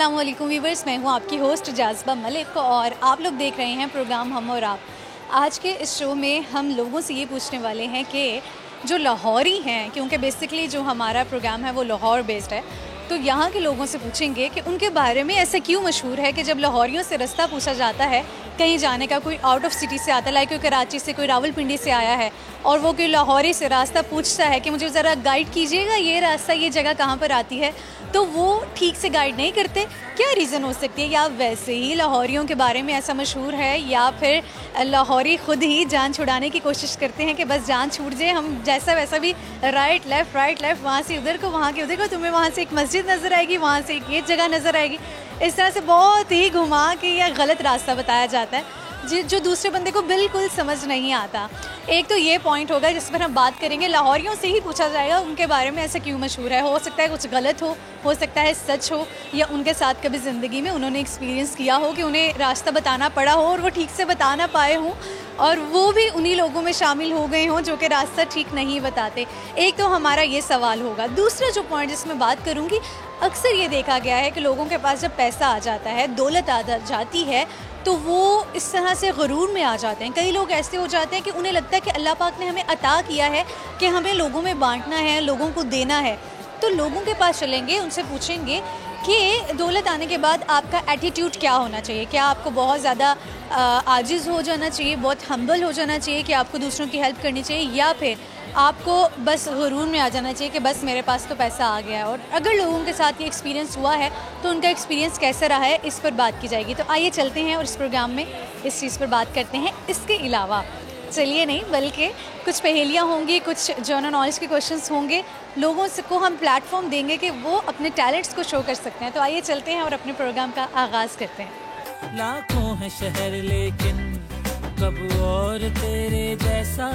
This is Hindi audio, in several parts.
अस्सलाम वालेकुम व्यूवर्स, मैं हूं आपकी होस्ट जाज़बा मलिक और आप लोग देख रहे हैं प्रोग्राम हम और आप। आज के इस शो में हम लोगों से ये पूछने वाले हैं कि जो लाहौरी हैं, क्योंकि बेसिकली जो हमारा प्रोग्राम है वो लाहौर बेस्ड है, तो यहाँ के लोगों से पूछेंगे कि उनके बारे में ऐसा क्यों मशहूर है कि जब लाहौरियों से रास्ता पूछा जाता है कहीं जाने का, कोई आउट ऑफ सिटी से आता है, लाइक कोई कराची से, कोई रावलपिंडी से आया है और वो कोई लाहौरी से रास्ता पूछता है कि मुझे ज़रा गाइड कीजिएगा, ये रास्ता, ये जगह कहाँ पर आती है, तो वो ठीक से गाइड नहीं करते। क्या रीज़न हो सकती है? या वैसे ही लाहौरियों के बारे में ऐसा मशहूर है, या फिर लाहौरी ख़ुद ही जान छुड़ाने की कोशिश करते हैं कि बस जान छूट जाए, हम जैसा वैसा भी राइट लेफ़्ट, वहाँ से उधर को, वहाँ के उधर को, तुम्हें वहाँ से एक मस्जिद नज़र आएगी, वहाँ से एक ये जगह नज़र आएगी। इस तरह से बहुत ही घुमा के या गलत रास्ता बताया जाता है जो दूसरे बंदे को बिल्कुल समझ नहीं आता। एक तो ये पॉइंट होगा जिस पर हम बात करेंगे, लाहौरियों से ही पूछा जाएगा उनके बारे में ऐसा क्यों मशहूर है। हो सकता है कुछ गलत हो सकता है सच हो, या उनके साथ कभी ज़िंदगी में उन्होंने एक्सपीरियंस किया हो कि उन्हें रास्ता बताना पड़ा हो और वो ठीक से बता ना पाए हों, और वो भी उन्हीं लोगों में शामिल हो गए हों जो कि रास्ता ठीक नहीं बताते। एक तो हमारा ये सवाल होगा। दूसरा जो पॉइंट जिसमें बात करूँगी, अक्सर ये देखा गया है कि लोगों के पास जब पैसा आ जाता है, दौलत आ जाती है, तो वो इस तरह से गुरूर में आ जाते हैं। कई लोग ऐसे हो जाते हैं कि उन्हें लगता है कि अल्लाह पाक ने हमें अता किया है कि हमें लोगों में बांटना है, लोगों को देना है। तो लोगों के पास चलेंगे, उनसे पूछेंगे कि दौलत आने के बाद आपका एटीट्यूड क्या होना चाहिए। क्या आपको बहुत ज़्यादा आजिज़ हो जाना चाहिए, बहुत हम्बल हो जाना चाहिए कि आपको दूसरों की हेल्प करनी चाहिए, या फिर आपको बस गुरूर में आ जाना चाहिए कि बस मेरे पास तो पैसा आ गया है। और अगर लोगों के साथ ये एक्सपीरियंस हुआ है तो उनका एक्सपीरियंस कैसा रहा है, इस पर बात की जाएगी। तो आइए चलते हैं और इस प्रोग्राम में इस चीज़ पर बात करते हैं। इसके अलावा चलिए नहीं, बल्कि कुछ पहेलियाँ होंगी, कुछ जनरल नॉलेज के क्वेश्चंस होंगे, लोगों को हम प्लेटफॉर्म देंगे कि वो अपने टैलेंट्स को शो कर सकते हैं। तो आइए चलते हैं और अपने प्रोग्राम का आगाज़ करते हैं। लाखों है शहर लेकिन कब और तेरे जैसा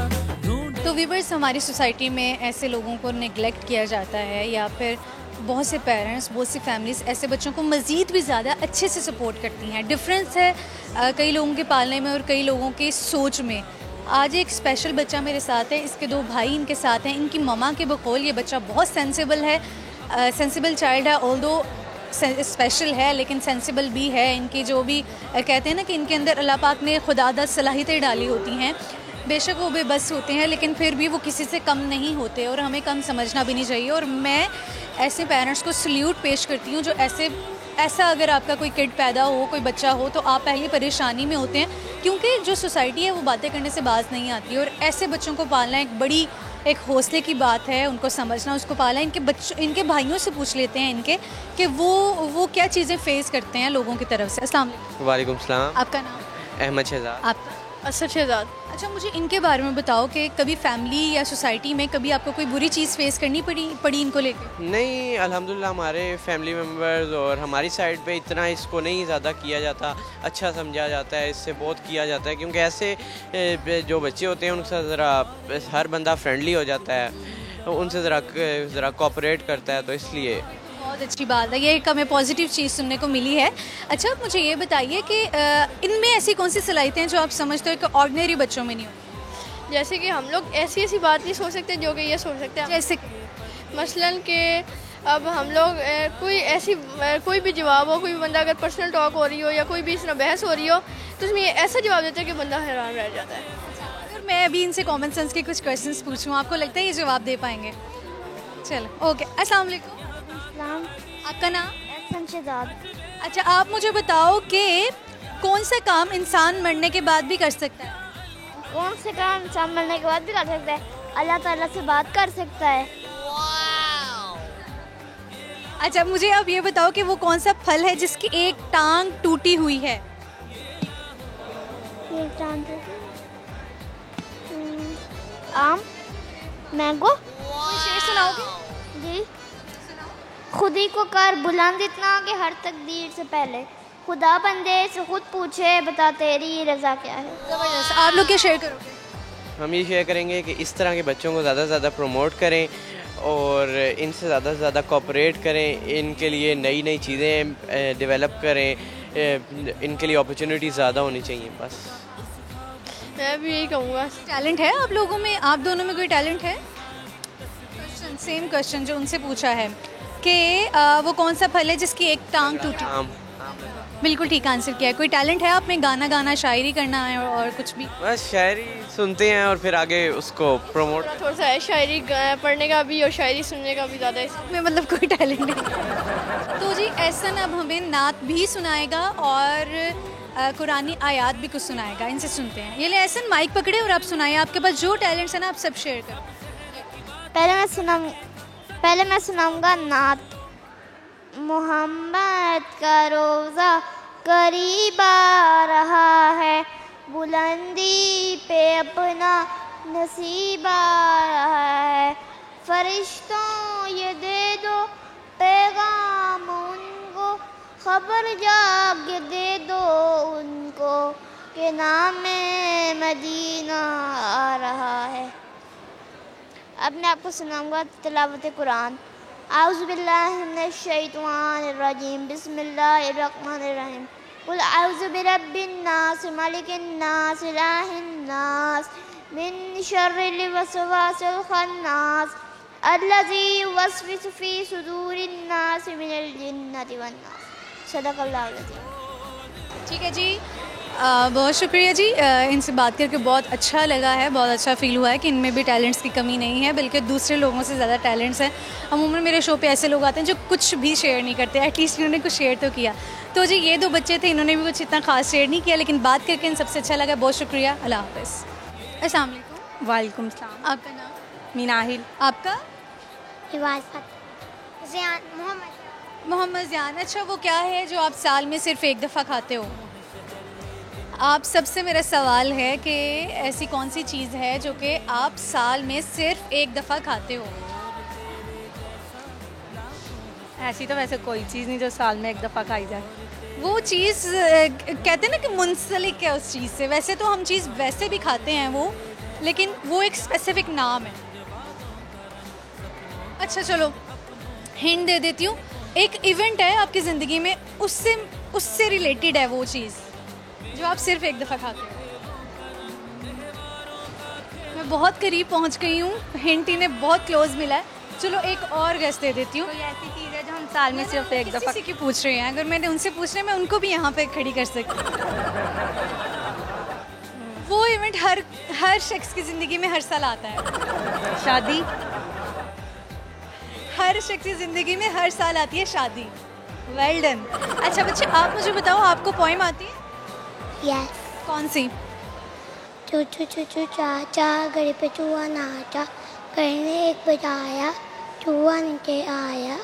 ढूंढ। तो व्यूअर्स, हमारी सोसाइटी में ऐसे लोगों को नेग्लेक्ट किया जाता है, या फिर बहुत से पेरेंट्स, बहुत सी फैमिलीज़ ऐसे बच्चों को मज़ीद भी ज़्यादा अच्छे से सपोर्ट करती हैं। डिफरेंस है कई लोगों के पालने में और कई लोगों की सोच में। आज एक स्पेशल बच्चा मेरे साथ है, इसके दो भाई इनके साथ हैं। इनकी ममा के बकौल ये बच्चा बहुत सेंसिबल है, सेंसिबल चाइल्ड है, ऑल्दो स्पेशल है लेकिन सेंसिबल भी है। इनकी जो भी कहते हैं ना कि इनके अंदर अल्लाह पाक ने खुदादा सलाहियतें डाली होती हैं, बेशक वो बेबस होते हैं लेकिन फिर भी वो किसी से कम नहीं होते, और हमें कम समझना भी नहीं चाहिए। और मैं ऐसे पेरेंट्स को सल्यूट पेश करती हूँ जो ऐसा अगर आपका कोई किड पैदा हो, कोई बच्चा हो, तो आप पहली परेशानी में होते हैं, क्योंकि जो सोसाइटी है वो बातें करने से बाज नहीं आती। और ऐसे बच्चों को पालना एक हौसले की बात है, उनको समझना, उसको पालना। इनके भाइयों से पूछ लेते हैं इनके कि वो क्या चीज़ें फेस करते हैं लोगों की तरफ से। अस्सलाम वालेकुम। वालेकुम सलाम। आपका नाम? अहमद शहजाद। आपका? असद शहजाद। अच्छा, मुझे इनके बारे में बताओ कि कभी फैमिली या सोसाइटी में कभी आपको कोई बुरी चीज़ फेस करनी पड़ी इनको लेकर? नहीं, अल्हम्दुलिल्लाह हमारे फैमिली मेम्बर्स और हमारी साइड पे इतना इसको नहीं ज़्यादा किया जाता, अच्छा समझा जाता है, इससे बहुत किया जाता है, क्योंकि ऐसे जो बच्चे होते हैं उनके साथ ज़रा हर बंदा फ्रेंडली हो जाता है, उनसे ज़रा कोऑपरेट करता है, तो इसलिए बहुत अच्छी बात है, ये एक हमें पॉजिटिव चीज़ सुनने को मिली है। अच्छा, आप मुझे ये बताइए कि इनमें ऐसी कौन सी सलाहियतें हैं जो आप समझते हो कि ऑर्डिनरी बच्चों में नहीं होती? जैसे कि हम लोग ऐसी बात नहीं सोच सकते जो कि ये सोच सकते हैं। जैसे मसलन कि अब हम लोग कोई भी जवाब हो, कोई भी बंदा अगर पर्सनल टॉक हो रही हो या कोई भी इस तरह बहस हो रही हो, तो उसमें ऐसा जवाब देते हैं कि बंदा हैरान रह जाता है। अगर मैं अभी इनसे कॉमन सेंस के कुछ क्वेश्चंस पूछूं, आपको लगता है ये जवाब दे पाएंगे? चलो, ओके। अस्सलाम वालेकुम। आपका नाम? शहजाद। अच्छा, आप मुझे बताओ कि कौन सा काम इंसान मरने के बाद भी कर सकता है? कौन से काम इंसान मरने के बाद भी कर सकता है? अल्लाह ताला से बात कर सकता है। अच्छा, मुझे अब ये बताओ कि वो कौन सा फल है जिसकी एक टांग टूटी हुई है? एक टांग आम, मैंगो। शेर सुनाओगे? जी। खुद ही को कर बुलंद इतना कि हर तकदीर से पहले खुदा बंदे से खुद पूछे, बता तेरी रज़ा क्या है। ज़बरदस्त। आप लोग क्या शेयर करोगे? हम ये शेयर करेंगे कि इस तरह के बच्चों को ज़्यादा से ज़्यादा प्रमोट करें और इनसे ज़्यादा से ज़्यादा कोऑपरेट करें, इनके लिए नई नई चीज़ें डेवलप करें, इनके लिए अपॉर्चुनिटी ज़्यादा होनी चाहिए। बस मैं भी यही कहूँगा। टैलेंट है आप लोगों में, आप दोनों में कोई टैलेंट है? सेम क्वेश्चन जो उनसे पूछा है कि वो कौन सा फल है जिसकी एक टांग टूटी? आम। बिल्कुल ठीक आंसर किया है। कोई टैलेंट है आप में, गाना गाना, शायरी करना है और कुछ भी? बस शायरी सुनते हैं और फिर आगे उसको प्रमोट। थोड़ा सा है शायरी पढ़ने का भी और शायरी सुनने का भी ज़्यादा है। में मतलब कोई टैलेंट नहीं। तो जी एहसन अब हमें नात भी सुनाएगा और कुरानी आयात भी कुछ सुनाएगा। इनसे सुनते हैं। ये ले एहसन, माइक पकड़े और आप सुनाए। आपके पास जो टैलेंट्स है ना आप सब शेयर करें। पहले मैं सुनाऊंगा नात। मोहम्मद का रोज़ा करीब आ रहा है, बुलंदी पे अपना नसीब आ रहा है। फरिश्तों ये दे दो पैगाम उनको, खबर जाके दे दो उनको कि नाम मदीना आ रहा है। अब मैं आपको सुनाऊंगा तिलावत कुरान। आउज़ुबिल्लाहि मिनश्शैतानिर्रजीम, बिस्मिल्लाहिर्रहमानिर्रहीम। कुल आउज़ु बिरब्बिन नास, मलिकिन नास, इलाहिन नास, मिन शर्रिल वसवासिल खन्नास, अल्लज़ी युवस्विसु फ़ी सुदूरिन नास मिनल जिन्नति वन नास। सदक़ल्लाहुल अज़ीम। ठीक है जी, बहुत शुक्रिया जी। इनसे बात करके बहुत अच्छा लगा है, बहुत अच्छा फील हुआ है कि इनमें भी टैलेंट्स की कमी नहीं है, बल्कि दूसरे लोगों से ज़्यादा टैलेंट्स हैं। अमूमन मेरे शो पे ऐसे लोग आते हैं जो कुछ भी शेयर नहीं करते, एटलीस्ट इन्होंने कुछ शेयर तो किया। तो जी ये दो बच्चे थे, इन्होंने भी कुछ इतना खास शेयर नहीं किया, लेकिन बात करके इन सबसे अच्छा लगा। बहुत शुक्रिया। अल्लाह हाफ़िज़। अस्सलाम वालेकुम। वालेकुम सलाम। आपका नाम? मीनाहिल। आपका? मोहम्मद ज़ियान। अच्छा, वो क्या है जो आप साल में सिर्फ एक दफ़ा खाते हो? आप सबसे मेरा सवाल है कि ऐसी कौन सी चीज़ है जो कि आप साल में सिर्फ एक दफ़ा खाते हो? ऐसी तो वैसे कोई चीज़ नहीं जो साल में एक दफ़ा खाई जाए। वो चीज़ कहते हैं ना कि मुंसलिक है उस चीज़ से। वैसे तो हम चीज़ वैसे भी खाते हैं वो, लेकिन वो एक स्पेसिफिक नाम है। अच्छा चलो हिंट दे देती हूँ। एक इवेंट है आपकी ज़िंदगी में, उससे रिलेटेड है वो चीज़ जो आप सिर्फ एक दफ़ा खाते हो। मैं बहुत करीब पहुंच गई हूँ, हिंट इन्हें बहुत क्लोज मिला है। चलो एक और गेस दे देती हूँ। कोई ऐसी चीज़ है जो हम साल में सिर्फ एक दफ़ा। किसी की पूछ रहे हैं, अगर मैंने उनसे पूछना है मैं उनको भी यहाँ पे खड़ी कर सकती हूँ। वो इवेंट हर शख्स की ज़िंदगी में हर साल आता है। शादी। हर शख्स की ज़िंदगी में हर साल आती है शादी। Well done. अच्छा बच्चे, आप मुझे बताओ, आपको पोएम आती है? यस। कौन सी? चू चू चू चू चाचा गड़ी पे चूहा नाचा, गड़ी ने एक बजाया, चूहा नीचे आया,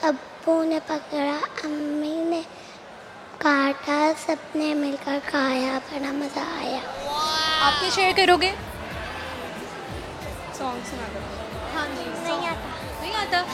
अब्बू ने पकड़ा, अम्मी ने काटा, सबने मिलकर खाया, बड़ा मज़ा आया। आप क्या शेयर करोगे? सॉन्ग सुना दो। हाँ जी। नहीं आता। नहीं आता?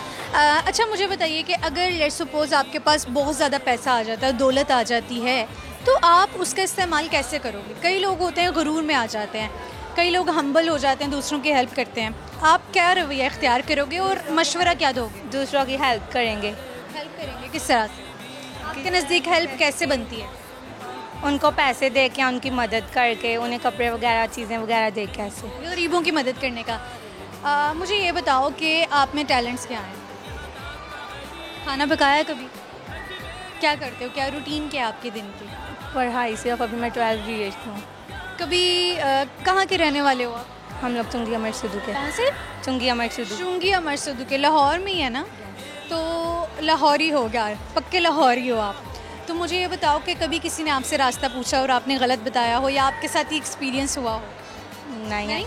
अच्छा मुझे बताइए कि अगर लेट्स सपोज आपके पास बहुत ज़्यादा पैसा आ जाता है, दौलत आ जाती है, तो आप उसका इस्तेमाल कैसे करोगे? कई लोग होते हैं गुरूर में आ जाते हैं, कई लोग हम्बल हो जाते हैं, दूसरों की हेल्प करते हैं। आप क्या रवैया इख्तियार करोगे और मशवरा क्या दोगे? दूसरों की हेल्प करेंगे। हेल्प करेंगे किस तरह से? आपके नज़दीक हेल्प कैसे बनती है? उनको पैसे दे के, उनकी मदद करके, उन्हें कपड़े वगैरह चीज़ें वगैरह दे के। ऐसे गरीबों की मदद करने का। मुझे ये बताओ कि आप में टैलेंट्स क्या हैं? खाना पकाया कभी? क्या करते हो, क्या रूटीन क्या है आपके दिन की? पढ़ाई सिर्फ अभी मैं 12th ग्रेड हूँ। कभी कहाँ के रहने वाले हो आप? हम लोग चुंगी अमर सिद्धू के। कहाँ से? चुंगी अमर सिद्धू। चुंगी अमर सिद्धू के। लाहौर में ही है ना? तो लाहौरी हो गया, पक्के लाहौरी हो आप। तो मुझे ये बताओ कि कभी किसी ने आपसे रास्ता पूछा और आपने गलत बताया हो, या आपके साथ ही एक्सपीरियंस हुआ हो? नहीं।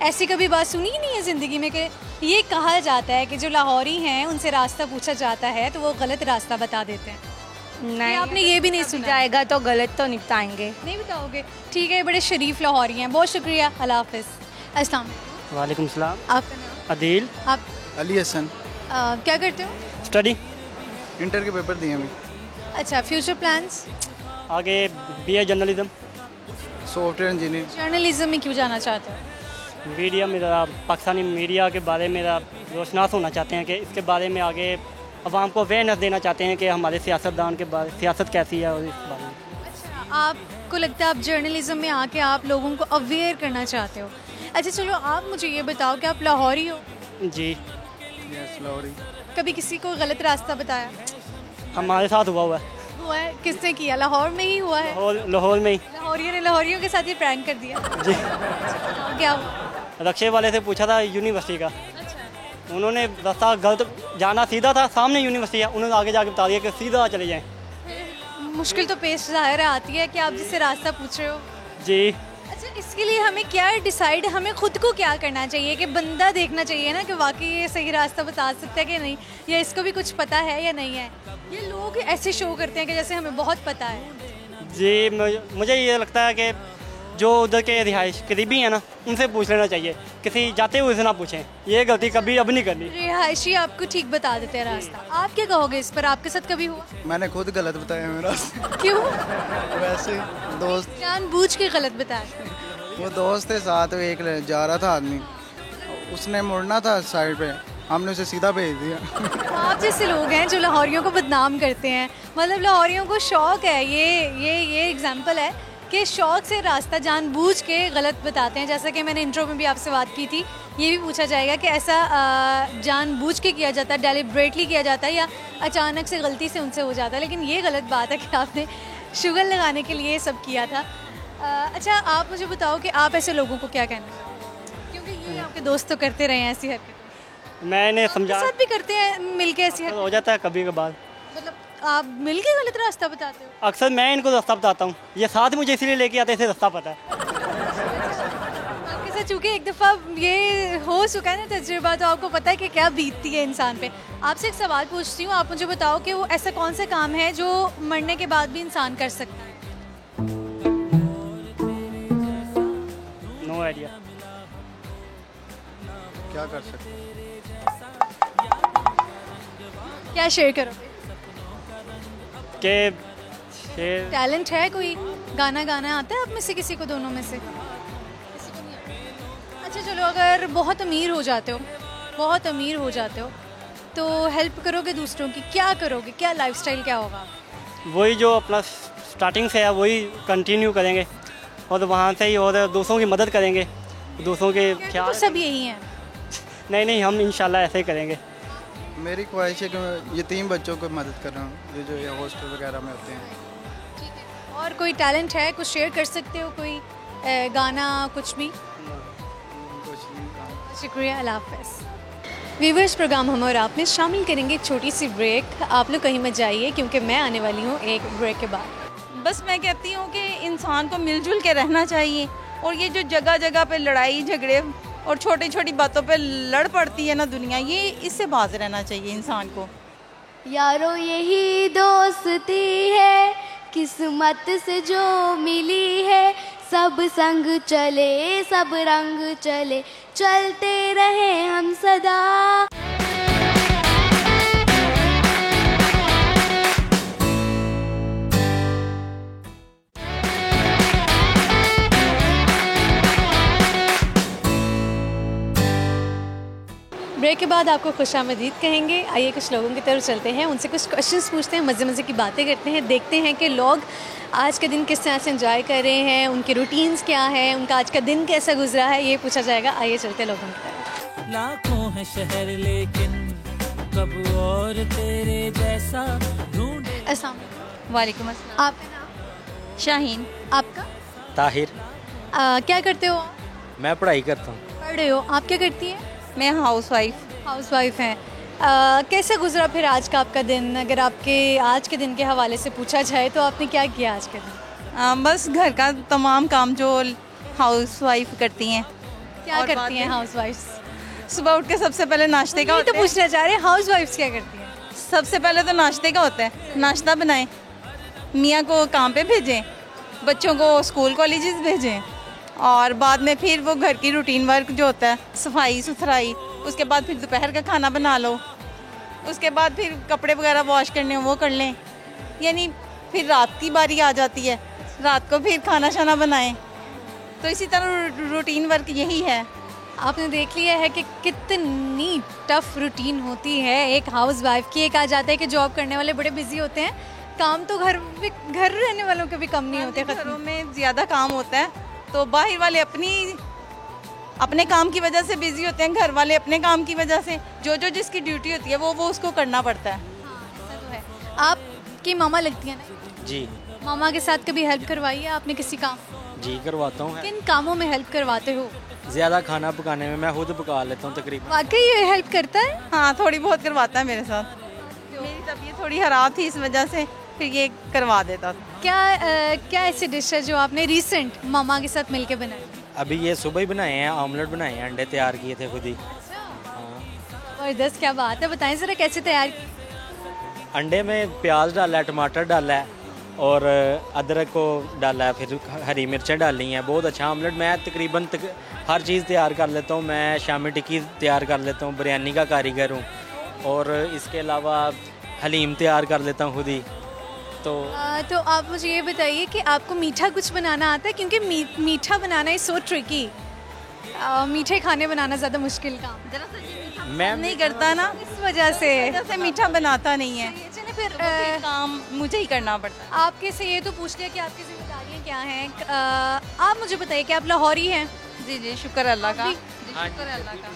ऐसी कभी बात सुनी ही नहीं है ज़िंदगी में कि ये कहा जाता है कि जो लाहौरी हैं उनसे रास्ता पूछा जाता है तो वो गलत रास्ता बता देते हैं? नहीं, आपने ये भी नहीं सुना? जाएगा तो गलत तो नहीं बताएंगे। नहीं बताओगे? ठीक है, बड़े शरीफ लाहौरी हैं। बहुत शुक्रिया। अल्लाह हाफ़िज़। अस्सलाम वालेकुम। वालेकुम सलाम। आपका नाम? अदील। आप अली हसन। क्या करते हो? स्टडी। इंटर के पेपर दिए अभी। अच्छा, फ्यूचर प्लान्स? आगे BA journalism. Software engineer. Journalism में क्यों जाना चाहते हो? मीडिया मेरा पाकिस्तानी मीडिया के बारे में मेरा रोशनास होना चाहते हैं कि इसके बारे में आगे अवाम को अवेयरनेस देना चाहते हैं कि हमारे सियासतदान के बारे सियासत कैसी है और इस बारे में। अच्छा, आपको लगता है आप जर्नलिज्म में आके आप लोगों को अवेयर करना चाहते हो? अच्छा चलो, आप मुझे ये बताओ कि आप लाहौरी हो? जी। यस, लाहौरी। कभी किसी को गलत रास्ता बताया? हमारे साथ हुआ है। हुआ है? किसने किया? लाहौर में ही हुआ है? लाहौर में ही। लाहौरियों ने लाहौरियों के साथ ये प्रैंक कर दिया? जी। क्या हुआ? रक्शे वाले से पूछा था यूनिवर्सिटी का, उन्होंने रास्ता गलत जाना, सीधा था, सामने यूनिवर्सिटी है, उन्होंने आगे जाके बता दिया कि सीधा चले जाएं। मुश्किल तो पेश ज़ाहिर आती है कि आप जिससे रास्ता पूछ रहे हो। जी। अच्छा, इसके लिए हमें क्या डिसाइड, हमें खुद को क्या करना चाहिए कि बंदा देखना चाहिए ना कि वाकई ये सही रास्ता बता सकता है कि नहीं, या इसको भी कुछ पता है या नहीं है? ये लोग ऐसे शो करते हैं कि जैसे हमें बहुत पता है। जी, मुझे ये लगता है कि जो उधर के रिहाइश करीबी हैं ना, उनसे पूछ लेना चाहिए, किसी जाते हुए से ना पूछें। ये गलती कभी अब नहीं करनी। रिहायशी आपको ठीक बता देते हैं रास्ता, आप क्या कहोगे इस पर? आपके साथ कभी हुआ? मैंने खुद गलत बताया मेरा। क्यों? वैसे दोस्त, जानबूझ के गलत बताया? वो दोस्त थे साथ, एक जा रहा था आदमी, उसने मुड़ना था साइड पे, हमने उसे सीधा भेज दिया। आप जैसे लोग हैं जो लाहौरियों को बदनाम करते हैं, मतलब लाहौरियों को शौक है, ये एग्जाम्पल है कि शौक से रास्ता जानबूझ के गलत बताते हैं। जैसा कि मैंने इंट्रो में भी आपसे बात की थी, ये भी पूछा जाएगा कि ऐसा जानबूझ के किया जाता है, डेलिब्रेटली किया जाता है, या अचानक से गलती से उनसे हो जाता है। लेकिन ये गलत बात है कि आपने शुगर लगाने के लिए सब किया था। अच्छा, आप मुझे बताओ कि आप ऐसे लोगों को क्या कहना चाहोगे, क्योंकि ये आपके दोस्त तो करते रहे हैं ऐसी हरकतें। मैंने समझा, साथ भी करते हैं मिलके ऐसी हरकतें? हो जाता है कभी कभार। मतलब आप मिलके गलत रास्ता बताते हो? अक्सर मैं इनको रास्ता बताता हूँ, ये साथ मुझे इसलिए लेके आते हैं, इसे रास्ता पता है। आपके साथ चूँकि एक दफ़ा ये हो चुका है ना तजुर्बा, तो आपको पता है कि क्या बीतती है इंसान पे। आपसे एक सवाल पूछती हूँ, आप मुझे बताओ कि वो ऐसा कौन सा काम है जो मरने के बाद भी इंसान कर सकता है? No idea. क्या कर सकते हैं? क्या शेयर करोगे? के टैलेंट है कोई? गाना गाना आता है आप में से किसी को? दोनों में से किसी को नहीं आता? अच्छा चलो, अगर बहुत अमीर हो जाते हो तो हेल्प करोगे दूसरों की? क्या करोगे? क्या लाइफस्टाइल क्या होगा? वही जो अपना स्टार्टिंग से है वही कंटिन्यू करेंगे, और वहाँ से ही और दूसरों की मदद करेंगे, दूसरों के क्या तो सब यही हैं? नहीं, हम इंशाल्लाह ऐसे ही करेंगे। मेरी ख्वाहिश है कि मैं यतीम बच्चों को मदद कर रहा हूँ, जो ये हॉस्टल वगैरह में होते हैं। और कोई टैलेंट है, कुछ शेयर कर सकते हो? कोई गाना, कुछ भी? शुक्रिया, अल्लाह हाफ़िज़। व्यूअर्स, प्रोग्राम हम और आप में शामिल करेंगे एक छोटी सी ब्रेक। आप लोग कहीं मत जाइए क्योंकि मैं आने वाली हूँ एक ब्रेक के बाद। बस मैं कहती हूँ कि इंसान को मिलजुल के रहना चाहिए, और ये जो जगह जगह पे लड़ाई झगड़े और छोटी छोटी बातों पे लड़ पड़ती है ना दुनिया, ये इससे बाज रहना चाहिए इंसान को। यारो यही दोस्ती है किस्मत से जो मिली है, सब संग चले सब रंग चले, चलते रहे हम सदा। ब्रेक के बाद आपको खुशामदीद कहेंगे। आइए कुछ लोगों की तरफ चलते हैं, उनसे कुछ क्वेश्चंस पूछते हैं, मज़े मज़े की बातें करते हैं, देखते हैं कि लोग आज के दिन किस तरह से एंजॉय कर रहे हैं, उनके रूटीन्स क्या हैं, उनका आज का दिन कैसा गुजरा है, ये पूछा जाएगा। आइए चलते हैं लोगों की तरफ। लाखों है शहर लेकिन कब और तेरे जैसा ढूंढ। अस्सलाम वालेकुम। वालेकुम अस्सलाम। आपका नाम? शाहीन। आपका? ताहिर। क्या करते हो? मैं पढ़ाई करता हूँ। पढ़ रहे हो? आप क्या करती हैं? मैं हाउसवाइफ हैं। कैसे गुजरा फिर आज का आपका दिन? अगर आपके आज के दिन के हवाले से पूछा जाए तो आपने क्या किया आज के दिन? बस घर का तमाम काम जो हाउसवाइफ करती हैं। क्या करती हैं हाउसवाइफ्स? सुबह उठ के सबसे पहले नाश्ते का तो पूछना चाह रहे हैं, हाउसवाइफ्स क्या करती हैं? सबसे पहले तो नाश्ते का होता है, नाश्ता बनाएं, मियाँ को काम पे भेजें, बच्चों को स्कूल कॉलेजेस भेजें, और बाद में फिर वो घर की रूटीन वर्क जो होता है, सफाई सुथराई, उसके बाद फिर दोपहर का खाना बना लो, उसके बाद फिर कपड़े वगैरह वॉश करने वो कर लें, यानी फिर रात की बारी आ जाती है, रात को फिर खाना शाना बनाएं। तो इसी तरह रूटीन वर्क यही है। आपने देख लिया है कि कितनी टफ रूटीन होती है एक हाउसवाइफ की। एक आ जाता है कि जॉब करने वाले बड़े बिजी होते हैं, काम तो घर रहने वालों के भी कम नहीं होते। घरों में ज़्यादा काम होता है तो बाहर वाले अपनी अपने काम की वजह से बिजी होते हैं, घर वाले अपने काम की वजह से, जो जो जिसकी ड्यूटी होती है वो उसको करना पड़ता है। ऐसा तो है। आपकी मामा लगती है ना? जी मामा के साथ कभी हेल्प करवाई है आपने किसी काम? जी करवाता हूँ। किन कामों में हेल्प करवाते हो? ज़्यादा खाना पकाने में मैं खुद पका लेता हूँ तकरीबन। वाकई ये हेल्प करता है? हाँ, थोड़ी बहुत करवाता है मेरे साथ। मेरी तबीयत थोड़ी ख़राब थी, इस वजह से फिर ये करवा देता था। क्या ऐसी डिश है जो आपने रिसेंट मामा के साथ मिलके बनाई? अभी ये सुबह ही बनाए हैं, ऑमलेट बनाए हैं, अंडे तैयार किए थे खुद ही। जबरदस्त, क्या बात है, बताएं ज़रा कैसे तैयार की? अंडे में प्याज डाला है, टमाटर डाला है और अदरक को डाला है, फिर हरी मिर्चें डाली हैं। बहुत अच्छा ऑमलेट। मैं तकरीबन हर चीज़ तैयार कर लेता हूँ। मैं शामी टिक्की तैयार कर लेता हूँ, बिरयानी का कारीगर हूँ, और इसके अलावा हलीम तैयार कर लेता हूँ खुद ही। तो आप मुझे ये बताइए कि आपको मीठा कुछ बनाना आता है? क्योंकि मीठा बनाना इज़ सो ट्रिकी। मीठे खाने बनाना ज़्यादा मुश्किल काम। मैं नहीं करता ना, इस वजह से मीठा बनाता नहीं है। चलिए फिर काम मुझे ही करना पड़ता है। आपके से ये तो पूछ लिया कि आपकी जिम्मेदारियाँ क्या हैं। आप मुझे बताइए कि आप लाहौरी हैं? जी जी, शुक्र अल्लाह का। शुक्र अल्लाह का।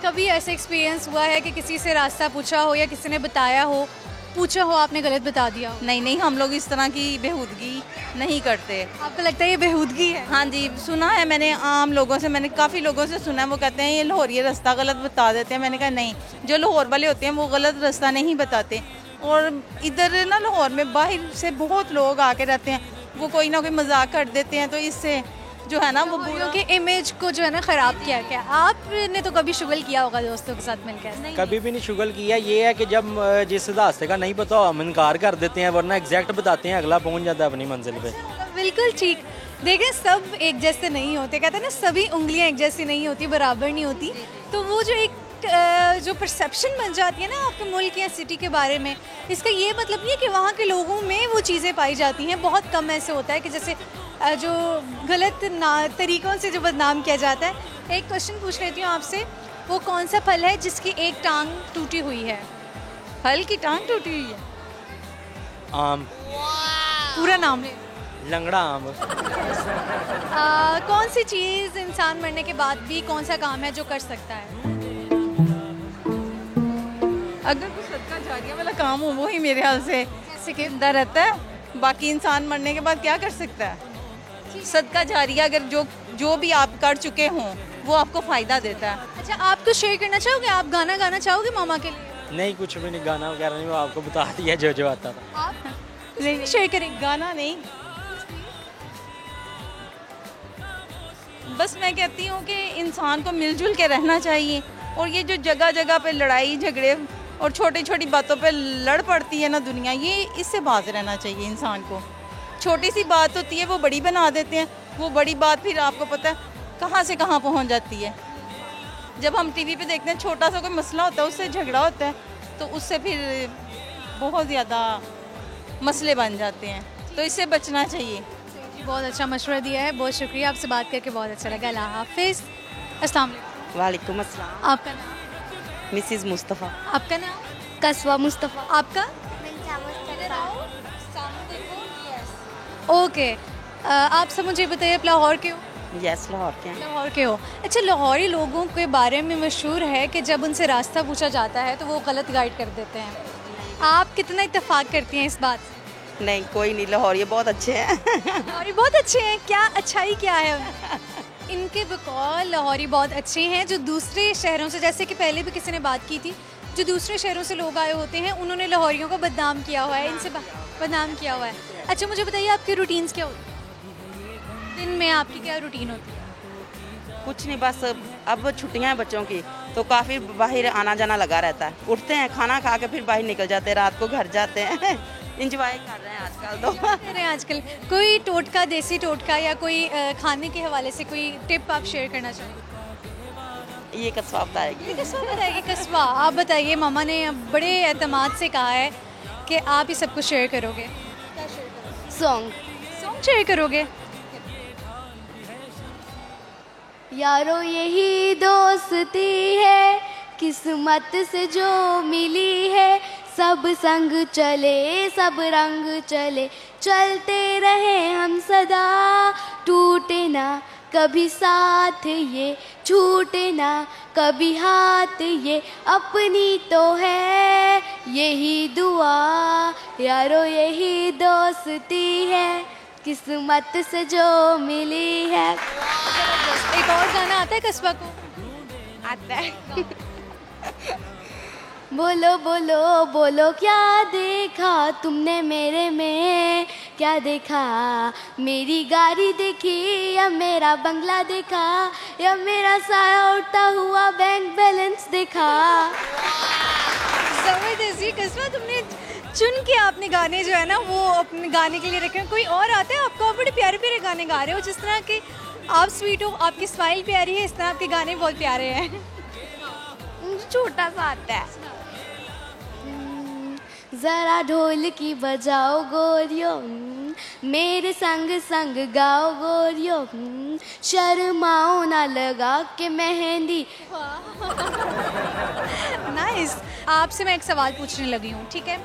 कभी ऐसा एक्सपीरियंस हुआ है कि किसी से रास्ता पूछा हो या किसी ने बताया हो, पूछा हो, आपने गलत बता दिया हो? नहीं, हम लोग इस तरह की बेहूदगी नहीं करते। आपको लगता है ये बेहूदगी है? हाँ जी, सुना है मैंने आम लोगों से, मैंने काफ़ी लोगों से सुना है, वो कहते हैं ये लाहौरी रास्ता गलत बता देते हैं। मैंने कहा नहीं, जो लाहौर वाले होते हैं वो गलत रास्ता नहीं बताते। और इधर ना लाहौर में बाहर से बहुत लोग आके रहते हैं, वो कोई ना कोई मजाक कर देते हैं, तो इससे जो है ना वो के इमेज को जो है ना ख़राब किया। क्या आपने तो कभी शुगल किया होगा दोस्तों के साथ मिलकर? कभी भी नहीं शुगल किया। ये है कि जब जिस रास्ते का नहीं पता हम इनकार कर देते हैं, वरना एग्जैक्ट बताते हैं, अगला पहुंच जाता है अपनी मंजिल पे। बिल्कुल ठीक। देखें, सब एक जैसे नहीं होते, कहते हैं ना सभी उंगलियां एक जैसी नहीं होती, बराबर नहीं होती। तो वो जो एक जो परसेप्शन बन जाती है ना आपके मुल्क या सिटी के बारे में, इसका ये मतलब नहीं है कि वहाँ के लोगों में वो चीज़ें पाई जाती हैं। बहुत कम ऐसे होता है कि जैसे जो गलत तरीक़ों से जो बदनाम किया जाता है। एक क्वेश्चन पूछ लेती हूँ आपसे, वो कौन सा फल है जिसकी एक टांग टूटी हुई है? फल की टांग टूटी हुई है? आम। पूरा नाम ले। लंगड़ा आम। कौन सी चीज़ इंसान मरने के बाद भी, कौन सा काम है जो कर सकता है? अगर कुछ सदका जारिया वाला काम हो, वो ही मेरे ख्याल से जिंदा रहता है। बाकी इंसान मरने के बाद क्या कर सकता है? सदका जारिया अगर जो भी आप कर चुके हों वो आपको फ़ायदा देता है। अच्छा, आप कुछ शेयर करना चाहोगे? आप गाना गाना चाहोगे मामा के लिए? नहीं, कुछ भी नहीं, गाना वगैरह नहीं, वो आपको बता दिया जो आता था। आप नहीं शेयर करेंगे? गाना नहीं, बस मैं कहती हूँ कि इंसान को मिलजुल के रहना चाहिए। और ये जो जगह जगह पे लड़ाई झगड़े और छोटी छोटी बातों पे लड़ पड़ती है ना दुनिया, ये इससे बाज रहना चाहिए इंसान को। छोटी सी बात होती है वो बड़ी बना देते हैं, वो बड़ी बात फिर आपको पता है कहाँ से कहाँ पहुँच जाती है। जब हम टीवी पे देखते हैं छोटा सा कोई मसला होता है, उससे झगड़ा होता है, तो उससे फिर बहुत ज़्यादा मसले बन जाते हैं, तो इससे बचना चाहिए। बहुत अच्छा मशवरा दिया है, बहुत शुक्रिया, आपसे बात करके बहुत अच्छा लगा। अल्लाह हाफिज़। अस्सलाम वालेकुम अस्सलाम। आपका नाम? मिसिज़ मुस्तफ़ा। आपका नाम? कस्बा मुस्तफ़ा। आपका? ओके, आप सब मुझे बताइए, आप लाहौर के हो? यस, लाहौर के हैं। लाहौर के हो। अच्छा, लाहौरी लोगों के बारे में मशहूर है कि जब उनसे रास्ता पूछा जाता है तो वो गलत गाइड कर देते हैं। आप कितना इत्तेफाक करती हैं इस बात से? नहीं, कोई नहीं, लाहौरी बहुत अच्छे हैं। लाहौरी बहुत अच्छे हैं? क्या अच्छाई क्या है इनके? बकौल लाहौरी बहुत अच्छे हैं, जो दूसरे शहरों से, जैसे कि पहले भी किसी ने बात की थी, जो दूसरे शहरों से लोग आए होते हैं उन्होंने लाहौरियों को बदनाम किया हुआ है, इनसे बदनाम किया हुआ है। अच्छा, मुझे बताइए आपके रूटीन्स क्या होते हैं? दिन में आपकी क्या रूटीन होती है? कुछ नहीं, बस अब छुट्टियां हैं बच्चों की, तो काफ़ी बाहर आना जाना लगा रहता है। उठते हैं, खाना खा के फिर बाहर निकल जाते हैं, रात को घर जाते हैं। इंजॉय कर रहे हैं आजकल तो। कर रहे हैं आजकल। कोई टोटका, देसी टोटका या कोई खाने के हवाले से कोई टिप आप शेयर करना चाहेंगे? ये कस्बा बताएगी। कस्बा बताएगी? कस्बा आप बताइए। मामा ने बड़े एतमाद से कहा है कि आप ही सब कुछ शेयर करोगे। सॉन्ग शेयर करोगे? यारो यही दोस्ती है, किस्मत से जो मिली है, सब संग चले सब रंग चले, चलते रहे हम सदा, टूटे ना कभी साथ ये छूटे ना कभी हाथ, ये अपनी तो है यही दुआ यारो, यही दोस्ती है किस्मत से जो मिली है। एक और गाना आता है कस्बा को? आता है। बोलो बोलो बोलो क्या देखा तुमने मेरे में, क्या देखा? मेरी गाड़ी देखी या मेरा बंगला देखा, या मेरा साया उठता हुआ बैंक बैलेंस देखा? जबरदस्ती कस्बा, तुमने चुन के आपने गाने जो है ना वो अपने गाने के लिए रखे हैं। कोई और आता है आपको? आप बड़े प्यारे प्यारे गाने गा रहे हो, जिस तरह के आप स्वीट हो, आपकी स्माइल प्यारी है, इस तरह आपके गाने बहुत प्यारे हैं। छोटा सा आता है। जरा ढोल की बजाओ गोरियो, मेरे संग संग गाओ गोरियो, शर्माओ ना लगा के मेहंदी। नाइस। आपसे मैं एक सवाल पूछने लगी हूँ, ठीक है?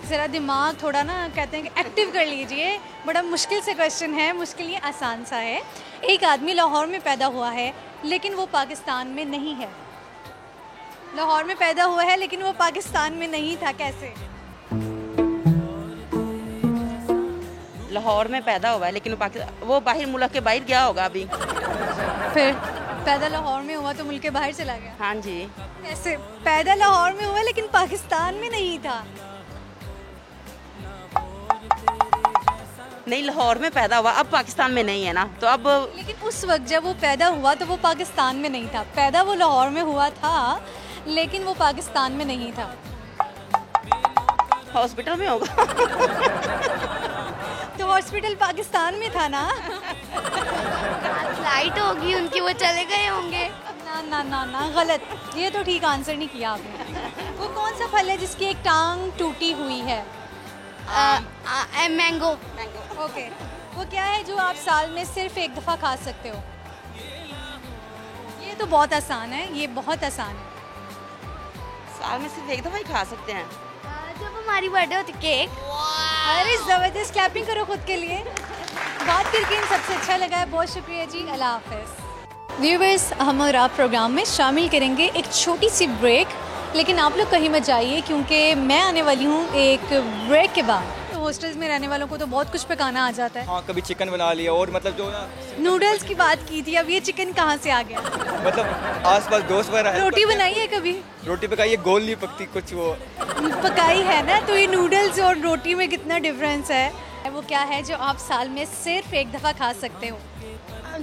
ज़रा दिमाग थोड़ा ना कहते हैं कि एक्टिव कर लीजिए। बड़ा मुश्किल से क्वेश्चन है, मुश्किल ये आसान सा है। एक आदमी लाहौर में पैदा हुआ है लेकिन वो पाकिस्तान में नहीं है। लाहौर में पैदा हुआ है लेकिन वो पाकिस्तान में नहीं था, कैसे? लाहौर में पैदा हुआ है लेकिन वो बाहर मुल्क के बाहर गया होगा अभी। फिर पैदा लाहौर में हुआ तो मुल्क के बाहर चला गया? हाँ जी। कैसे? पैदा लाहौर में हुआ लेकिन पाकिस्तान में नहीं था। नहीं, लाहौर में पैदा हुआ, अब पाकिस्तान में नहीं है ना, तो अब। लेकिन उस वक्त जब वो पैदा हुआ तो वो पाकिस्तान में नहीं था। पैदा वो लाहौर में हुआ था लेकिन वो पाकिस्तान में नहीं था। हॉस्पिटल में होगा। तो हॉस्पिटल पाकिस्तान में था ना? फ्लाइट होगी उनकी, वो चले गए होंगे। ना ना ना ना, गलत। ये तो ठीक आंसर नहीं किया आपने। वो कौन सा फल है जिसकी एक टांग टूटी हुई है? मैंगो। ओके। वो क्या है जो आप साल में सिर्फ एक दफ़ा खा सकते हो? ये तो बहुत आसान है, ये बहुत आसान है। साल में सिर्फ एक दफ़ा ही खा सकते हैं। जब हमारी बर्थडे होती, केक। अरे ज़बरदस्त, क्लैपिंग करो खुद के लिए। बात करके सबसे अच्छा लगा है, बहुत शुक्रिया जी, अल्लाह हाफ़िज़। व्यूवर्स, हम और आप प्रोग्राम में शामिल करेंगे एक छोटी सी ब्रेक, लेकिन आप लोग कहीं मत जाइए क्योंकि मैं आने वाली हूँ एक ब्रेक के बाद। तो हॉस्टल्स में रहने वालों को तो बहुत कुछ पकाना आ जाता है। हाँ, कभी चिकन बना लिया, और मतलब जो ना नूडल्स की बात की थी, अब ये चिकन कहाँ से आ गया? मतलब आसपास दोस्त वगैरह। रोटी बनाई है कभी? रोटी पकाई है, गोल नहीं पकती कुछ वो। पकाई है ना, तो ये नूडल्स और रोटी में कितना डिफरेंस है? वो क्या है जो आप साल में सिर्फ एक दफ़ा खा सकते हो?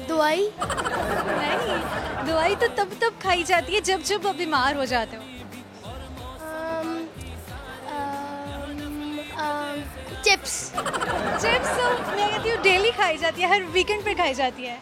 दवाई? नहीं, दवाई तो तब खाई जाती है जब जब आप बीमार हो जाते हो। चिप्स। चिप्स तो मैं कहती हूँ डेली खाई जाती है, हर वीकेंड पे खाई जाती है।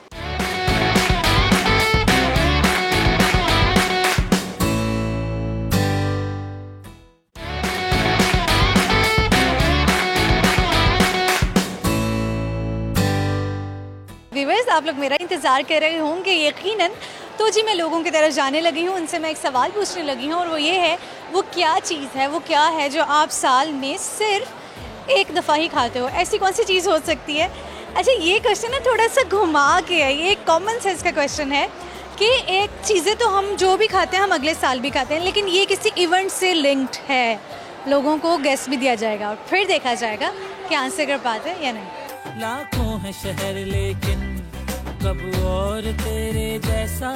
व्यूअर्स, आप लोग मेरा इंतज़ार कर रहे होंगे यकीनन। तो जी मैं लोगों की तरफ जाने लगी हूँ, उनसे मैं एक सवाल पूछने लगी हूँ, और वो ये है, वो क्या चीज़ है, वो क्या है जो आप साल में सिर्फ एक दफ़ा ही खाते हो? ऐसी कौन सी चीज़ हो सकती है? अच्छा, ये क्वेश्चन ना थोड़ा सा घुमा के है, ये एक कॉमन सेंस का क्वेश्चन है कि एक चीज़ें तो हम जो भी खाते हैं हम अगले साल भी खाते हैं, लेकिन ये किसी इवेंट से लिंक्ड है। लोगों को गेस भी दिया जाएगा और फिर देखा जाएगा कि आंसर कर पाते हैं या नहीं। लाखों है शहर लेकिन कब और तेरे जैसा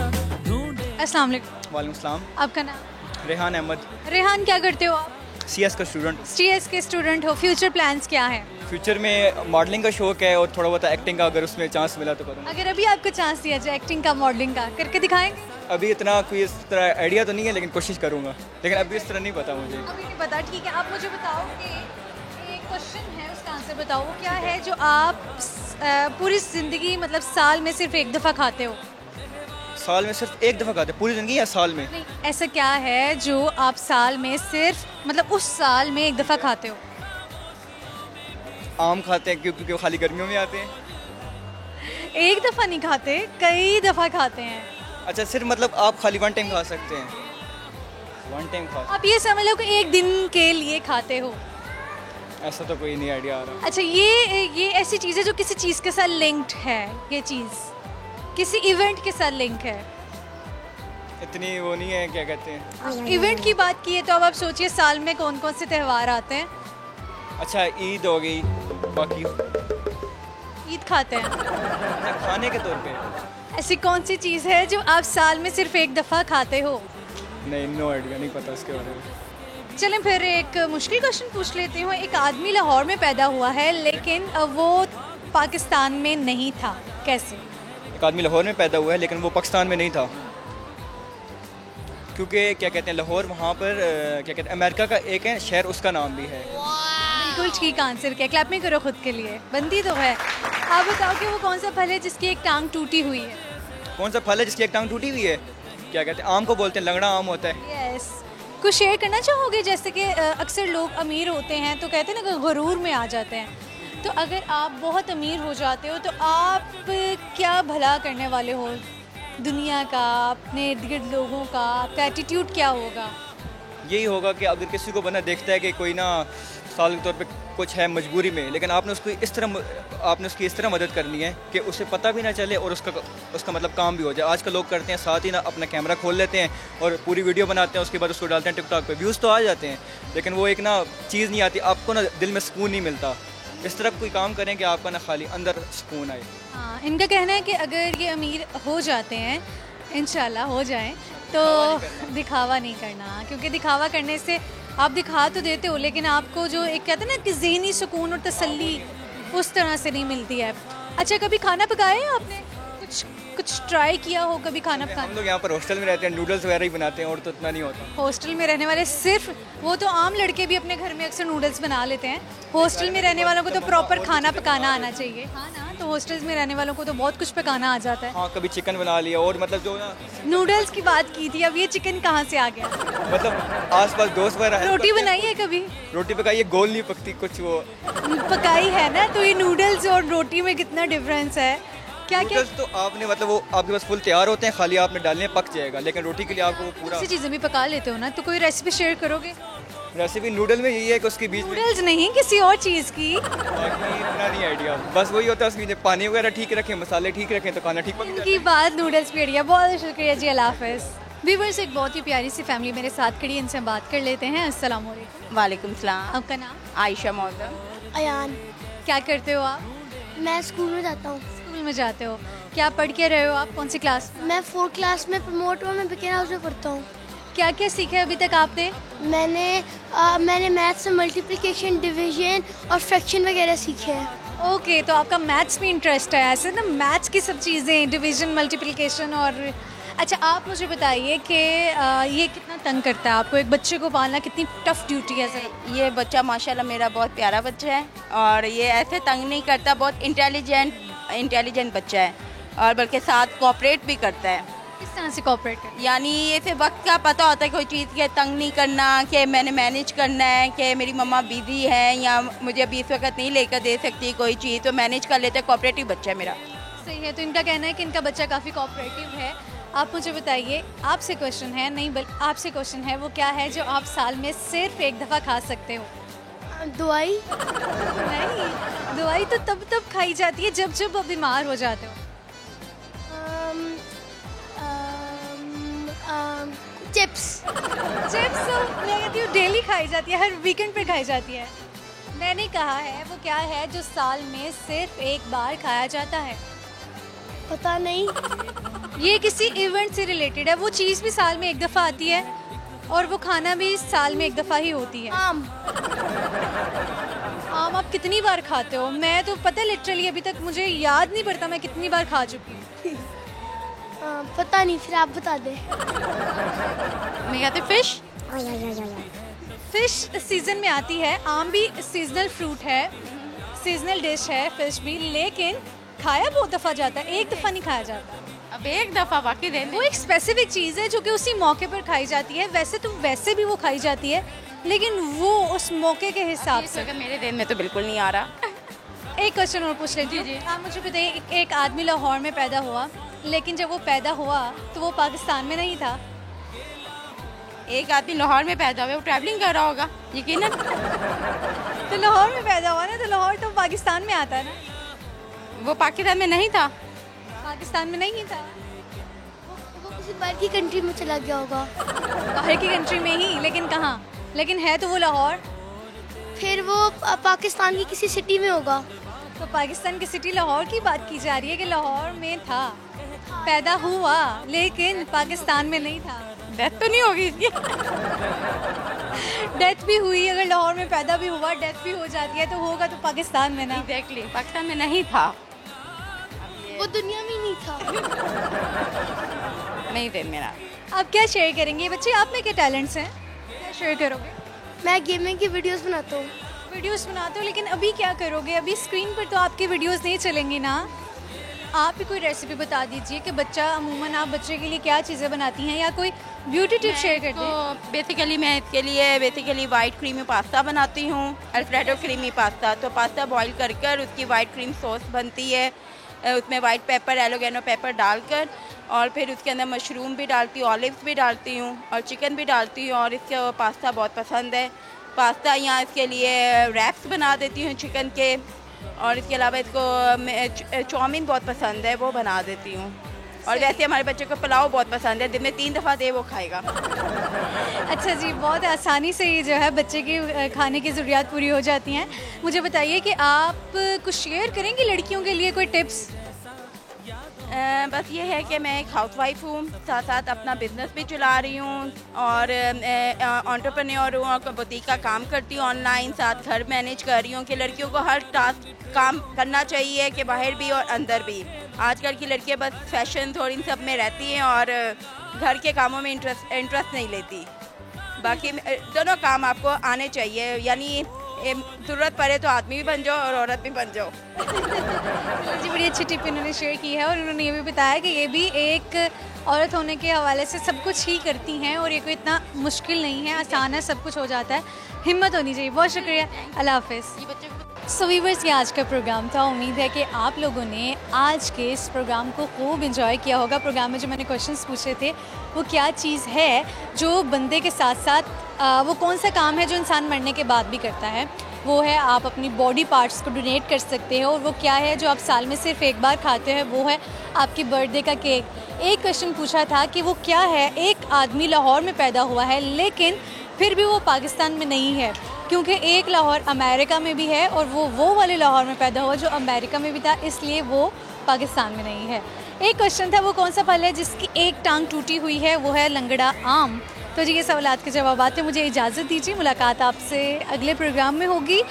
ढूंढे। अस्सलाम वालेकुम। वालेकुम सलाम। आपका नाम? रेहान अहमद। रेहान, क्या करते हो आप? सीएस का स्टूडेंट। सीएस के स्टूडेंट हो। फ्यूचर प्लान्स क्या है? फ्यूचर में मॉडलिंग का शौक है और थोड़ा बहुत एक्टिंग का, अगर उसमें चांस मिला तो करूँगा। अगर अभी आपको चांस दिया जाए एक्टिंग का, मॉडलिंग का, करके दिखाएंगे? अभी इतना कोई इस तरह आइडिया तो नहीं है, लेकिन कोशिश करूँगा, लेकिन अभी इस तरह नहीं पता मुझे। अभी नहीं पता, ठीक है। आप मुझे बताओ कि एक क्वेश्चन है, उसका आंसर बताओ। वो क्या है जो आप पूरी ज़िंदगी, मतलब साल में सिर्फ एक दफ़ा खाते हो? साल में सिर्फ एक दफ़ा खाते पूरी ज़िंदगी या साल में? नहीं, ऐसा क्या है जो आप साल में सिर्फ, मतलब उस साल में एक दफ़ा खाते हो? आम खाते हैं क्योंकि वो खाली गर्मियों में आते हैं। एक दफ़ा नहीं खाते, कई दफ़ा खाते हैं। अच्छा, सिर्फ मतलब आप खाली वन टाइम खा सकते हैं? वन टाइम खा, आप ये समझ लो कि एक दिन के लिए खाते हो। ऐसा तो कोई नहीं आइडिया आ रहा। अच्छा, ये ऐसी चीज़ है जो किसी चीज़ के साथ लिंक्ड है। ये चीज़ किसी इवेंट के साथ लिंक है। इतनी वो नहीं है, क्या कहते हैं। इवेंट की बात की है तो अब आप सोचिए साल में कौन कौन से त्यौहार आते हैं। अच्छा, ईद हो गई, बाकी ईद खाते हैं। खाने के तौर पे ऐसी कौन सी चीज़ है जो आप साल में सिर्फ एक दफ़ा खाते हो? नहीं, नो आइडिया, नहीं पता उसके बारे में। चलें फिर एक मुश्किल क्वेश्चन पूछ लेती हूँ। एक आदमी लाहौर में पैदा हुआ है लेकिन वो पाकिस्तान में नहीं था, कैसे? एक आदमी लाहौर में पैदा हुआ है लेकिन वो पाकिस्तान में नहीं था, क्योंकि क्या कहते हैं लाहौर वहाँ पर क्या कहते हैं अमेरिका का एक है शहर, उसका नाम भी है। बिल्कुल ठीक आंसर किया, क्लैपिंग करो खुद के लिए, बंदी तो है। आप बताओ कि वो कौन सा फल है जिसकी एक टांग टूटी हुई है? कौन सा फल है जिसकी एक टांग टूटी हुई है? क्या कहते हैं, आम को बोलते हैं, लंगड़ा आम होता है। यस। कुछ शेयर करना चाहोगे? जैसे कि अक्सर लोग अमीर होते हैं तो कहते हैं ना कि गुरूर में आ जाते हैं, तो अगर आप बहुत अमीर हो जाते हो तो आप क्या भला करने वाले हो दुनिया का, अपने इर्द गिर्द लोगों का? आपका एटीट्यूड क्या होगा? यही होगा कि अगर किसी को बंदा देखता है कि कोई ना साल के तौर पे कुछ है मजबूरी में, लेकिन आपने उसकी इस तरह मदद करनी है कि उसे पता भी ना चले और उसका मतलब काम भी हो जाए। आजकल लोग करते हैं साथ ही ना अपना कैमरा खोल लेते हैं और पूरी वीडियो बनाते हैं, उसके बाद उसको डालते हैं टिकटॉक पे, व्यूज़ तो आ जाते हैं लेकिन वो एक ना चीज़ नहीं आती, आपको ना दिल में सुकून नहीं मिलता। इस तरह कोई काम करें कि आपका ना खाली अंदर सुकून आए। हाँ, इनका कहना है कि अगर ये अमीर हो जाते हैं, इंशाल्लाह हो जाएं, तो दिखावा नहीं करना, क्योंकि दिखावा करने से आप दिखा तो देते हो लेकिन आपको जो एक कहते हैं ना कि ज़हनी सुकून और तसल्ली उस तरह से नहीं मिलती है। अच्छा, कभी खाना पकाया है आपने? कुछ ट्राई किया हो कभी खाना पकाना? हम लोग यहाँ पर हॉस्टल में रहते हैं, नूडल्स वगैरह ही बनाते हैं और तो इतना नहीं होता। हॉस्टल में रहने वाले सिर्फ वो तो आम लड़के भी अपने घर में अक्सर नूडल्स बना लेते हैं। हॉस्टल में रहने वालों को तो प्रॉपर खाना पकाना आना चाहिए। हाँ ना, तो हॉस्टल्स में रहने वालों को तो बहुत कुछ पकाना आ जाता है। हाँ, कभी चिकन बना लिया और मतलब जो ना नूडल्स की बात की थी, अब ये चिकन कहाँ से आ गया? मतलब आसपास दोस्त वगैरह। रोटी बनाई है कभी? रोटी पकाई है, गोल नहीं पकती, कुछ वो पकाई है ना, तो ये नूडल्स और रोटी में कितना डिफरेंस है? क्या तो आपने मतलब वो आपके पास फुल तैयार होते हैं, खाली आपने डालने पक जाएगा, लेकिन रोटी के लिए आपको वो पूरा ऐसी चीज़ें भी पका लेते हो ना, तो कोई रेसिपी शेयर करोगे? रेसिपी नूडल में यही है कि उसके बीच में नूडल्स नहीं, किसी और चीज़ की। इतना नहीं आइडिया, बस वही होता है उसमें पानी वगैरह ठीक रखें, मसाले ठीक रखें तो खाना ठीक पक जाता है। इनकी बात नूडल्स पे अड़िया। बहुत शुक्रिया जी, अल्लाह हाफ़िज़। व्यूअर्स, एक बहुत ही प्यारी सी फैमिली मेरे साथ खड़ी, इनसे हम बात कर लेते हैं। अस्सलाम वालेकुम। वालेकुम सलाम। आपका नाम? आयशा मौजम। अयान। क्या करते हो आप? मैं स्कूल में जाता हूँ। स्कूल में जाते हो, क्या पढ़ के रहे हो आप? कौन सी क्लास? मैं 4th क्लास में प्रमोट हुआ, मैं बिकेन हाउस में पढ़ता हूँ। क्या क्या सीखा है अभी तक आपने? मैंने मैथ्स में मल्टीप्लिकेशन, डिवीजन और फ्रैक्शन वगैरह सीखे हैं। ओके, तो आपका मैथ्स में इंटरेस्ट है? ऐसे ना मैथ्स की सब चीज़ें, डिवीजन, मल्टीप्लिकेशन और अच्छा, आप मुझे बताइए कि ये कितना तंग करता है आपको? एक बच्चे को पालना कितनी टफ ड्यूटी है सर? ये बच्चा माशाल्लाह मेरा बहुत प्यारा बच्चा है और ये ऐसे तंग नहीं करता, बहुत इंटेलिजेंट बच्चा है और बल्कि साथ कोऑपरेट भी करता है। किस तरह से कोऑपरेट करता है? यानी ये फिर वक्त का पता होता है, कोई चीज़ के तंग नहीं करना कि मैंने मैनेज करना है कि मेरी मम्मा बिजी है या मुझे अभी इस वक्त नहीं लेकर दे सकती कोई चीज़, तो मैनेज कर लेते हैं। कोऑपरेटिव बच्चा है मेरा। सही है, तो इनका कहना है कि इनका बच्चा काफ़ी कोऑपरेटिव है। आप मुझे बताइए, आपसे क्वेश्चन है, नहीं बल्कि आपसे क्वेश्चन है, वो क्या है जो आप साल में सिर्फ एक दफ़ा खा सकते हो? दवाई। नहीं, दवाई तो तब खाई जाती है जब आप बीमार हो जाते हो। चिप्स। चिप्स मैं कहती हूँ डेली खाई जाती है, हर वीकेंड पे खाई जाती है। मैंने कहा है वो क्या है जो साल में सिर्फ एक बार खाया जाता है? पता नहीं। ये किसी इवेंट से रिलेटेड है, वो चीज़ भी साल में एक दफ़ा आती है और वो खाना भी साल में एक दफ़ा ही होती है। आम। आम आप कितनी बार खाते हो? मैं तो पता है लिटरली अभी तक मुझे याद नहीं पड़ता मैं कितनी बार खा चुकी हूँ। पता नहीं, फिर आप बता दें। मैं कहती फिश। फिश सीज़न में आती है, आम भी सीजनल फ्रूट है, सीजनल डिश है फिश भी, लेकिन खाया बहुत दफ़ा जाता है, एक दफ़ा नहीं खाया जाता। अब एक दफ़ा बाकी दिन वो एक स्पेसिफिक चीज़ है जो कि उसी मौके पर खाई जाती है। वैसे तो वैसे भी वो खाई जाती है, लेकिन वो उस मौके के हिसाब से। मेरे दिन में तो बिल्कुल नहीं आ रहा। एक क्वेश्चन और पूछ लेती हूँ। आप मुझे बताइए, एक आदमी लाहौर में पैदा हुआ, लेकिन जब वो पैदा हुआ तो वो पाकिस्तान में नहीं था। एक आदमी लाहौर में पैदा हुआ, वो ट्रैवलिंग कर रहा होगा यकीनन। तो लाहौर में पैदा हुआ ना, तो लाहौर तो पाकिस्तान में आता है ना। वो पाकिस्तान में नहीं था। पाकिस्तान में नहीं था, वो किसी बाहर की कंट्री में चला गया होगा। बाहर की कंट्री में ही, लेकिन कहाँ? लेकिन है तो वो लाहौर। फिर वो पाकिस्तान की किसी सिटी में होगा। तो पाकिस्तान की सिटी लाहौर की बात की जा रही है कि लाहौर में था, पैदा हुआ, लेकिन पाकिस्तान में नहीं था। डेथ तो नहीं होगी इसकी। डेथ भी हुई, अगर लाहौर में पैदा भी हुआ, डेथ भी हो जाती है, तो होगा तो पाकिस्तान में ना। एग्जैक्टली, पाकिस्तान में नहीं था, वो दुनिया में नहीं था। नहीं थे मेरा। आप क्या शेयर करेंगे बच्चे, आप में क्या टैलेंट्स हैं, क्या शेयर करोगे? मैं गेमिंग की वीडियोस बनाता हूँ। वीडियोस बनाते हो, लेकिन अभी क्या करोगे? अभी स्क्रीन पर तो आपकी वीडियोस नहीं चलेंगी ना। आप ही कोई रेसिपी बता दीजिए कि बच्चा, अमूमन आप बच्चे के लिए क्या चीज़ें बनाती हैं, या कोई ब्यूटी टिप शेयर कर दें। बेसिकली मैं इसके लिए वाइट क्रीमी पास्ता बनाती हूँ, अल्फ्रेडो क्रीमी पास्ता। तो पास्ता बॉईल कर उसकी वाइट क्रीम सॉस बनती है, उसमें वाइट पेपर, एलोगेनो पेपर डालकर, और फिर उसके अंदर मशरूम भी डालती हूँ, ऑलिव्स भी डालती हूँ, और चिकन भी डालती हूँ, और इसका पास्ता बहुत पसंद है। पास्ता यहाँ इसके लिए रैप्स बना देती हूँ चिकन के, और इसके अलावा इसको चाउमीन बहुत पसंद है, वो बना देती हूँ। और वैसे हमारे बच्चे को पुलाव बहुत पसंद है, दिन में 3 दफ़ा दे वो खाएगा। अच्छा जी, बहुत आसानी से ये जो है बच्चे की खाने की ज़रूरियात पूरी हो जाती हैं। मुझे बताइए कि आप कुछ शेयर करेंगी लड़कियों के लिए कोई टिप्स? बस ये है कि मैं एक हाउसवाइफ हूँ, साथ साथ अपना बिजनेस भी चला रही हूँ, और एंटरप्रेन्योर हूँ, और बुटीक का काम करती हूँ ऑनलाइन, साथ घर मैनेज कर रही हूँ। कि लड़कियों को हर टास्क काम करना चाहिए, कि बाहर भी और अंदर भी। आजकल की लड़कियाँ बस फैशन थोड़ी इन सब में रहती हैं, और घर के कामों में इंटरेस्ट नहीं लेती। बाकी दोनों काम आपको आने चाहिए, यानी ज़रूरत पड़े तो आदमी भी बन जाओ और औरत भी बन जाओ। जी, बड़ी अच्छी टिप इन्होंने शेयर की है, और उन्होंने ये भी बताया कि ये भी एक औरत होने के हवाले से सब कुछ ही करती हैं, और ये कोई इतना मुश्किल नहीं है, आसान है, सब कुछ हो जाता है, हिम्मत होनी चाहिए। बहुत शुक्रिया, अल्लाह हाफ़िज़। सो वीवर्स, ये आज का प्रोग्राम था। उम्मीद है कि आप लोगों ने आज के इस प्रोग्राम को खूब इंजॉय किया होगा। प्रोग्राम में जो मैंने क्वेश्चंस पूछे थे, वो क्या चीज़ है जो बंदे के साथ साथ वो कौन सा काम है जो इंसान मरने के बाद भी करता है? वो है आप अपनी बॉडी पार्ट्स को डोनेट कर सकते हो। और वो क्या है जो आप साल में सिर्फ एक बार खाते हैं? वो है आपकी बर्थडे का केक। एक क्वेश्चन पूछा था कि वो क्या है, एक आदमी लाहौर में पैदा हुआ है लेकिन फिर भी वो पाकिस्तान में नहीं है, क्योंकि एक लाहौर अमेरिका में भी है, और वो वाले लाहौर में पैदा हुआ जो अमेरिका में भी था, इसलिए वो पाकिस्तान में नहीं है। एक क्वेश्चन था वो कौन सा फल है जिसकी एक टांग टूटी हुई है? वो है लंगड़ा आम। तो जी, ये सवालात के जवाब आते, मुझे इजाज़त दीजिए। मुलाकात आपसे अगले प्रोग्राम में होगी।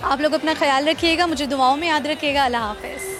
आप लोग अपना ख्याल रखिएगा, मुझे दुआओं में याद रखिएगा। अल्लाह हाफ़िज़।